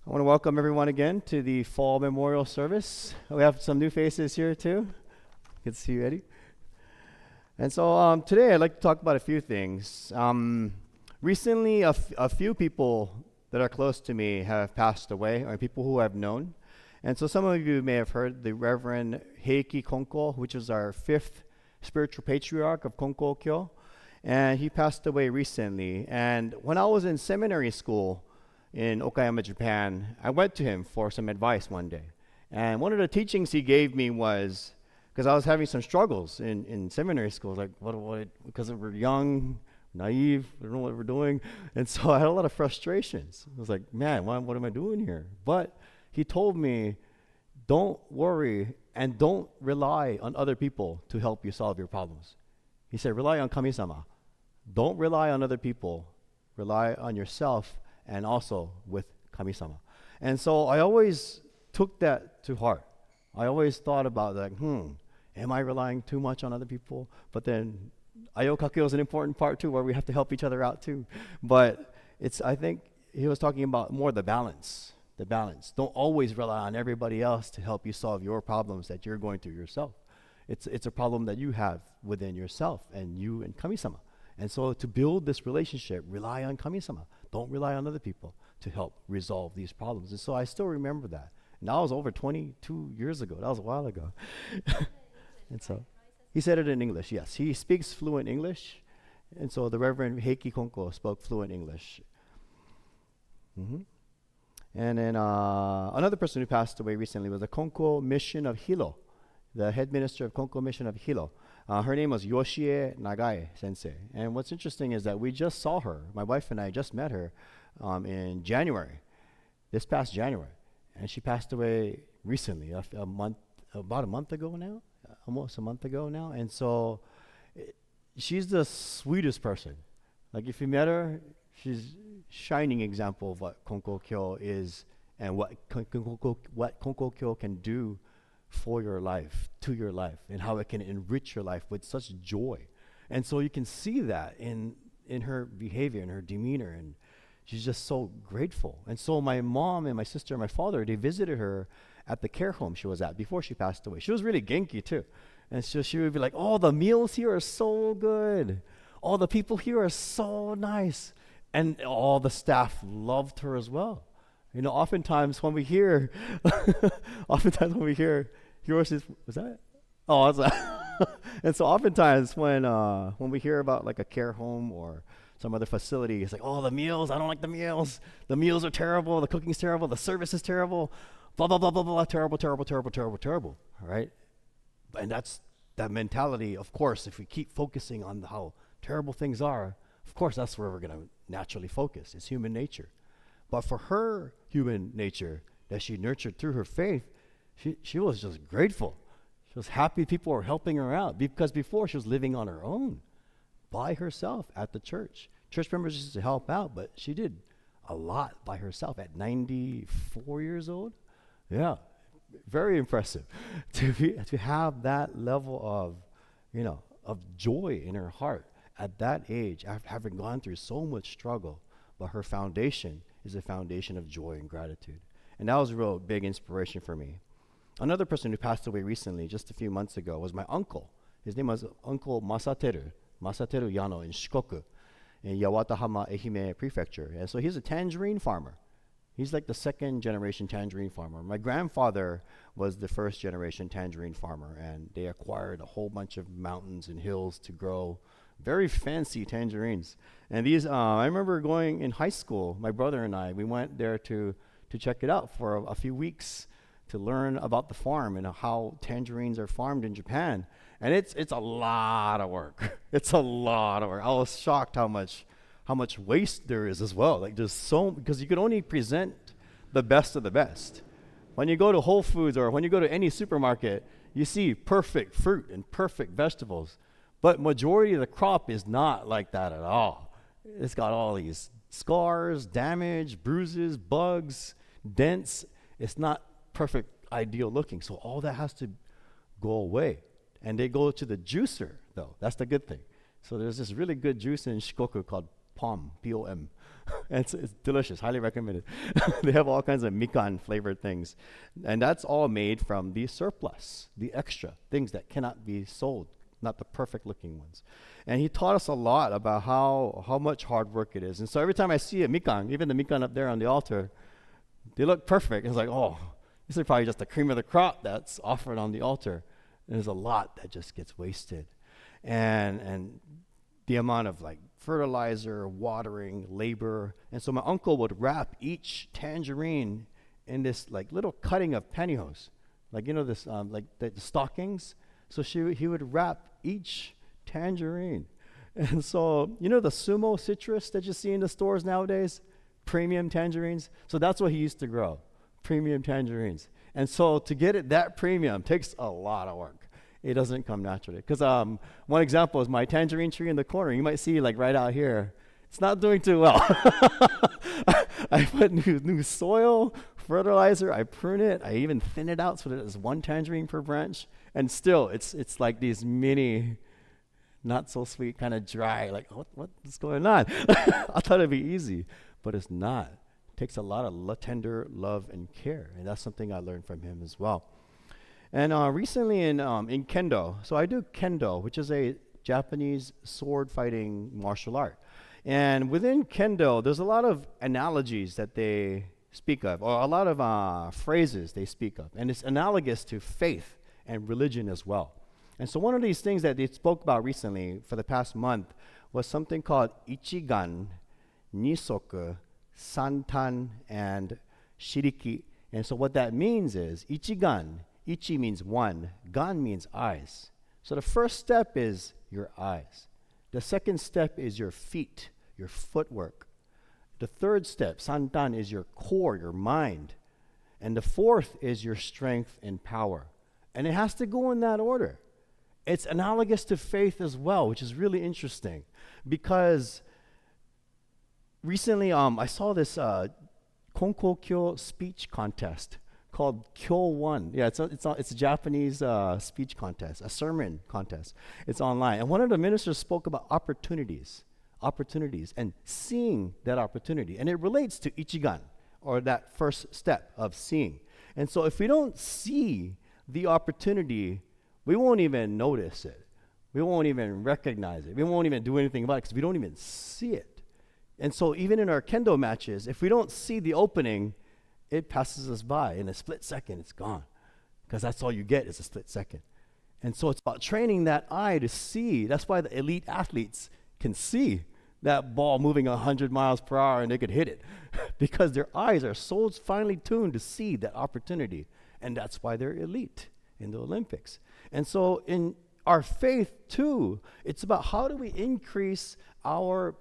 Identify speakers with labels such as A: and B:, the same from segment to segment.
A: I want to welcome everyone again to the Fall Memorial Service. We have some new faces here too. Good to see you, Eddie. And so today I'd like to talk about a few things. Recently, a few people that are close to me have passed away, or people who I've known. And so some of you may have heard the Reverend Heiki Konko, which is our fifth spiritual patriarch of Konko Kyo. And he passed away recently. And when I was in seminary school, in Okayama, Japan, I went to him for some advice one day. And one of the teachings he gave me was, because I was having some struggles in seminary school, like, because we're young, naive, we don't know what we're doing. And so I had a lot of frustrations. I was like, man, what am I doing here? But he told me, don't worry and don't rely on other people to help you solve your problems. He said, rely on Kami-sama. Don't rely on other people. Rely on yourself and also with Kami-sama. And so I always took that to heart. I always thought about like, am I relying too much on other people? But then Ayo-kakyo is an important part too, where we have to help each other out too. But I think he was talking about more the balance. The balance. Don't always rely on everybody else to help you solve your problems that you're going through yourself. It's a problem that you have within yourself and you and Kami-sama. And so to build this relationship, rely on Kami-sama. Don't rely on other people to help resolve these problems. And so I still remember that. And that was over 22 years ago. That was a while ago. And so he said it in English, yes. He speaks fluent English. And so the Reverend Heiki Konko spoke fluent English. And then another person who passed away recently was the Konko Mission of Hilo, the head minister of Konko Mission of Hilo. Her name was Yoshie Nagai Sensei. And what's interesting is that we just saw her. My wife and I just met her in January, this past January. And she passed away recently, about a month ago now, almost a month ago now. And so she's the sweetest person. Like if you met her, she's a shining example of what Konko Kyo is and what Konko Kyo can do for your life, to your life, and how it can enrich your life with such joy. And so you can see that in her behavior and her demeanor, and she's just so grateful. And so my mom and my sister and my father, they visited her at the care home she was at before she passed away. She was really genki too. And so she would be like, oh, the meals here are so good. All the people here are so nice. And all the staff loved her as well. You know, oftentimes when we hear, yours is, was that? Oh, that's that. And so oftentimes when we hear about like a care home or some other facility, it's like, oh, the meals, I don't like the meals. The meals are terrible. The cooking's terrible. The service is terrible. Blah, blah, blah, blah, blah, terrible, terrible, terrible, terrible, terrible. All right? And that's that mentality, of course, if we keep focusing on how terrible things are, of course, that's where we're going to naturally focus. It's human nature. But for her human nature that she nurtured through her faith, she was just grateful. She was happy people were helping her out because before she was living on her own by herself at the church. Church members used to help out, but she did a lot by herself at 94 years old. Yeah, very impressive to have that level of joy in her heart at that age after having gone through so much struggle. But her foundation is a foundation of joy and gratitude. And that was a real big inspiration for me. Another person who passed away recently, just a few months ago, was my uncle. His name was Uncle Masateru Yano in Shikoku, in Yawatahama, Ehime Prefecture. And so he's a tangerine farmer. He's like the second generation tangerine farmer. My grandfather was the first generation tangerine farmer, and they acquired a whole bunch of mountains and hills to grow very fancy tangerines. And these, I remember going in high school, my brother and I, we went there to check it out for a few weeks to learn about the farm and how tangerines are farmed in Japan. And it's a lot of work. It's a lot of work. I was shocked how much waste there is as well. Like because you could only present the best of the best. When you go to Whole Foods or when you go to any supermarket, you see perfect fruit and perfect vegetables. But majority of the crop is not like that at all. It's got all these scars, damage, bruises, bugs, dents. It's not perfect, ideal looking. So all that has to go away. And they go to the juicer, though. That's the good thing. So there's this really good juice in Shikoku called Pom, P-O-M. And it's delicious, highly recommended. They have all kinds of mikan flavored things. And that's all made from the surplus, the extra, things that cannot be sold, not the perfect looking ones. And he taught us a lot about how much hard work it is. And so every time I see a mikan, even the mikan up there on the altar, they look perfect. It's like, oh, this is probably just the cream of the crop that's offered on the altar. And there's a lot that just gets wasted. And the amount of like fertilizer, watering, labor. And so my uncle would wrap each tangerine in this like little cutting of pantyhose. Like, this, like the stockings. So he would wrap each tangerine. And so, the sumo citrus that you see in the stores nowadays? Premium tangerines. So that's what he used to grow. Premium tangerines. And so to get it that premium takes a lot of work. It doesn't come naturally. Because one example is my tangerine tree in the corner. You might see like right out here. It's not doing too well. I put new soil, fertilizer. I prune it. I even thin it out so that it's one tangerine per branch. And still, it's like these mini, not so sweet, kind of dry. Like, what's going on? I thought it'd be easy, but it's not. It takes a lot of tender love and care. And that's something I learned from him as well. And recently in Kendo, so I do Kendo, which is a Japanese sword fighting martial art. And within Kendo, there's a lot of analogies that they speak of, or a lot of phrases they speak of. And it's analogous to faith and religion as well. And so one of these things that they spoke about recently for the past month was something called Ichigan, Nisoku, Santan, and Shiriki. And so what that means is Ichigan. Ichi means one. Gan means eyes. So the first step is your eyes. The second step is your feet, your footwork. The third step, santan, is your core, your mind. And the fourth is your strength and power. And it has to go in that order. It's analogous to faith as well, which is really interesting. Because recently I saw this Konko Kyo speech contest called Kyo One. Yeah, it's a Japanese speech contest, a sermon contest. It's online. And one of the ministers spoke about opportunities, and seeing that opportunity. And it relates to Ichigan, or that first step of seeing. And so if we don't see the opportunity, we won't even notice it. We won't even recognize it. We won't even do anything about it because we don't even see it. And so even in our Kendo matches, if we don't see the opening, it passes us by. In a split second, it's gone. Because that's all you get is a split second. And so it's about training that eye to see. That's why the elite athletes can see that ball moving 100 miles per hour and they could hit it. Because their eyes are so finely tuned to see that opportunity. And that's why they're elite in the Olympics. And so in our faith too, it's about how do we increase our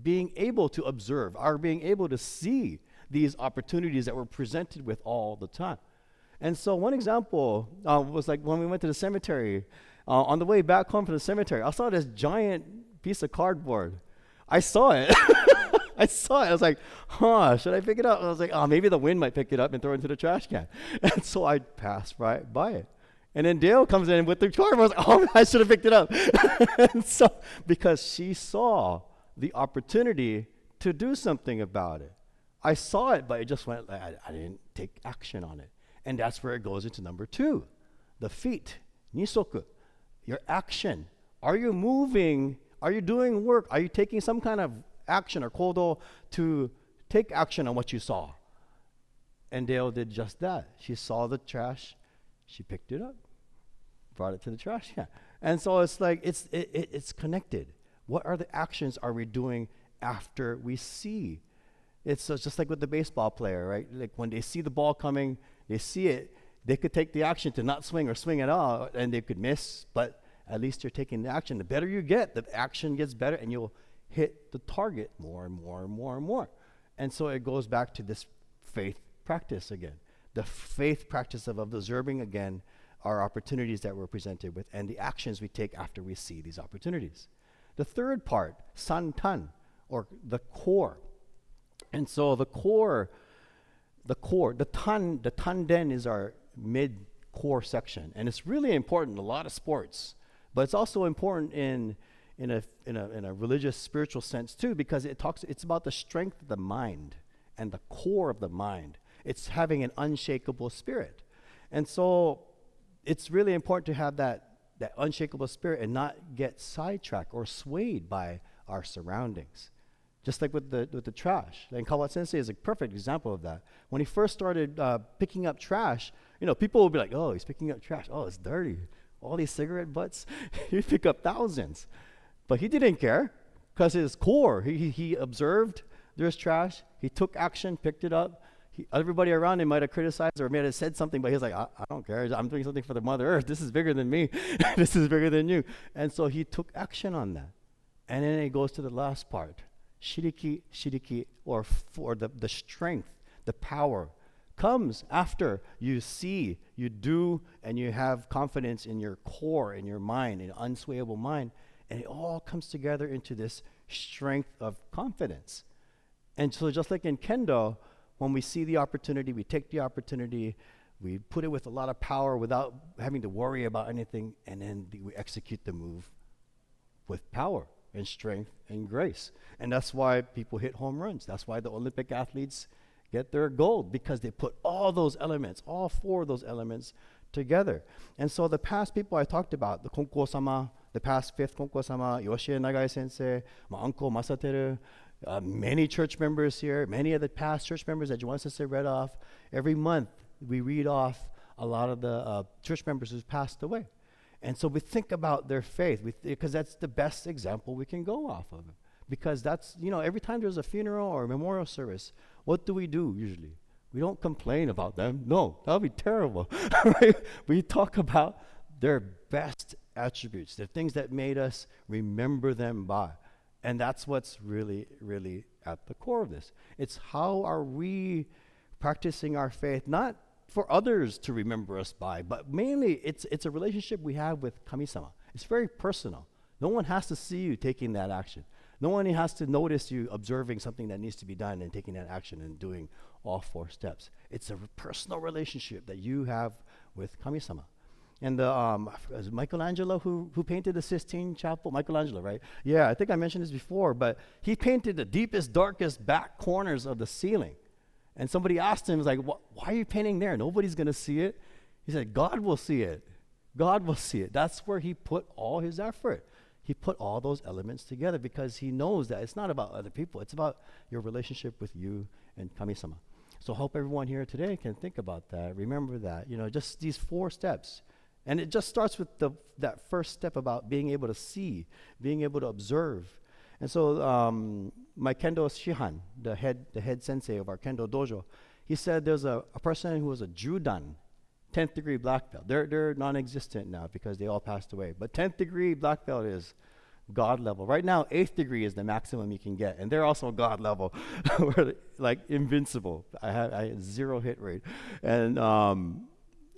A: being able to observe, our being able to see these opportunities that we're presented with all the time. And so one example was like when we went to the cemetery, on the way back home from the cemetery, I saw this giant piece of cardboard. I saw it. I saw it. I was like, should I pick it up? I was like, maybe the wind might pick it up and throw it into the trash can. And so I passed right by it. And then Dale comes in with the cardboard. I was like, I should have picked it up. And so, because she saw the opportunity to do something about it. I saw it, but it just went, I didn't take action on it. And that's where it goes into number 2, the feet, nisoku, your action. Are you moving? Are you doing work? Are you taking some kind of action or kodo to take action on what you saw? And Dale did just that. She saw the trash. She picked it up, brought it to the trash can. And so it's like, it's connected. What are the actions are we doing after we see? It's just like with the baseball player, right? Like when they see the ball coming, they see it, they could take the action to not swing or swing at all, and they could miss, but at least you're taking the action. The better you get, the action gets better, and you'll hit the target more and more and more and more. And so it goes back to this faith practice again. The faith practice of observing again our opportunities that we're presented with and the actions we take after we see these opportunities. The third part, santan, or the core. And so the tanden is our mid-core section. And it's really important in a lot of sports, but it's also important in in a religious spiritual sense too, because it's about the strength of the mind and the core of the mind. It's having an unshakable spirit. And so it's really important to have that unshakable spirit and not get sidetracked or swayed by our surroundings. Just like with the trash. And Kawa Sensei is a perfect example of that. When he first started picking up trash, people would be like, oh, he's picking up trash. Oh, it's dirty. All these cigarette butts. He'd pick up thousands. But he didn't care because his core, he observed there's trash. He took action, picked it up. Everybody around him might have criticized or may have said something, but he was like, I don't care. I'm doing something for the Mother Earth. This is bigger than me. This is bigger than you. And so he took action on that. And then it goes to the last part. Shiriki, or the strength, the power, comes after you see, you do, and you have confidence in your core, in your mind, in an unswayable mind. And it all comes together into this strength of confidence. And so just like in Kendo, when we see the opportunity, we take the opportunity, we put it with a lot of power without having to worry about anything, and then we execute the move with power and strength and grace. And that's why people hit home runs. That's why the Olympic athletes get their gold, because they put all those elements, all four of those elements together. And so the past people I talked about, the Konko-sama, the past fifth Konko-sama, Yoshie Nagai Sensei, my uncle Masateru, many church members here, many of the past church members that Juan Sensei read off. Every month we read off a lot of the church members who've passed away. And so we think about their faith, because that's the best example we can go off of. Because that's, every time there's a funeral or a memorial service, what do we do usually? We don't complain about them. No, that would be terrible. Right? We talk about their best attributes, the things that made us remember them by. And that's what's really, really at the core of this. It's how are we practicing our faith, not for others to remember us by, but mainly it's a relationship we have with Kami-sama. It's very personal. No one has to see you taking that action. No one has to notice you observing something that needs to be done and taking that action and doing all four steps. It's a personal relationship that you have with Kami-sama. And is Michelangelo who painted the Sistine Chapel? Michelangelo, right? Yeah, I think I mentioned this before, but he painted the deepest, darkest back corners of the ceiling. And somebody asked him, like, why are you painting there? Nobody's going to see it. He said, God will see it. God will see it. That's where he put all his effort. He put all those elements together because he knows that it's not about other people. It's about your relationship with you and Kami-sama. So I hope everyone here today can think about that. Remember that, just these four steps. And it just starts with that first step about being able to see, being able to observe. And so my Kendo Shihan, the head sensei of our Kendo dojo, he said there's a person who was a Judan, 10th degree black belt. They're non-existent now because they all passed away. But 10th degree black belt is God level. Right now, 8th degree is the maximum you can get. And they're also God level. We're like invincible. I had 0 hit rate. And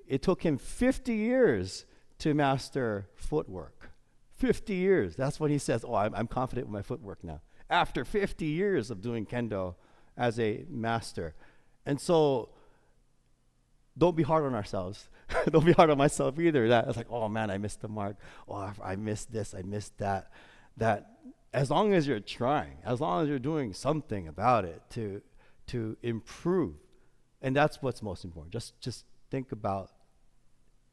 A: it took him 50 years to master footwork. 50 years. That's when he says, I'm confident with my footwork now. After 50 years of doing Kendo as a master. And so don't be hard on ourselves. Don't be hard on myself either. It's like, oh man, I missed the mark. Oh, I missed this, I missed that. That as long as you're trying, as long as you're doing something about it to improve, and that's what's most important. Just think about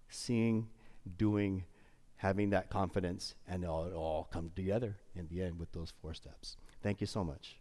A: seeing, doing, having that confidence, and it'll all come together in the end with those 4 steps. Thank you so much.